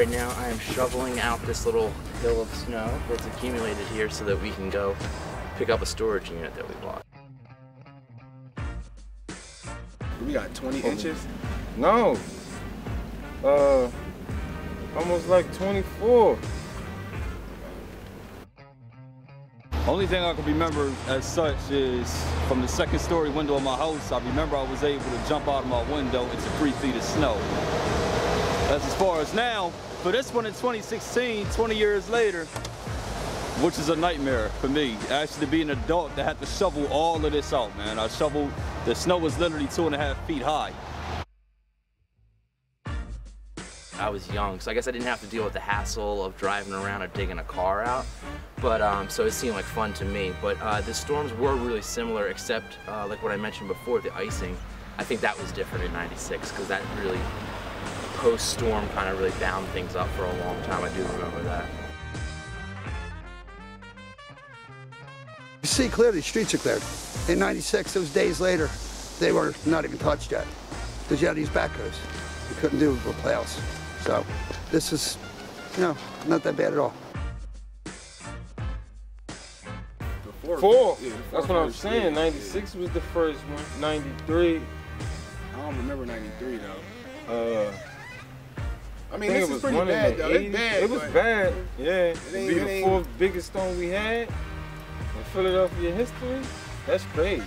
right now I am shoveling out this little hill of snow that's accumulated here so that we can go pick up a storage unit that we bought. We got 20 inches? No. Almost like 24. Only thing I can remember as such is from the second story window of my house, I remember I was able to jump out of my window into 3 feet of snow. That's as far as now. For this one in 2016, 20 years later, which is a nightmare for me. Actually, to be an adult that had to shovel all of this out, man. I shoveled, the snow was literally 2.5 feet high. I was young, so I guess I didn't have to deal with the hassle of driving around or digging a car out. But so it seemed like fun to me. But the storms were really similar, except like what I mentioned before, the icing. I think that was different in '96 because that really post-storm kind of really bound things up for a long time. I do remember that. You see clearly, the streets are cleared. In '96, those days later, they were not even touched yet because you had these backhoes. You couldn't do the plows. So this is, you know, not that bad at all. Four. Yeah, that's what I'm saying. 96 was the first one. 93. I don't remember 93 though. I mean, this is pretty one bad in the though. 80s. It's bad. It was bad. Yeah. To be the 4th biggest storm we had in Philadelphia history. That's crazy.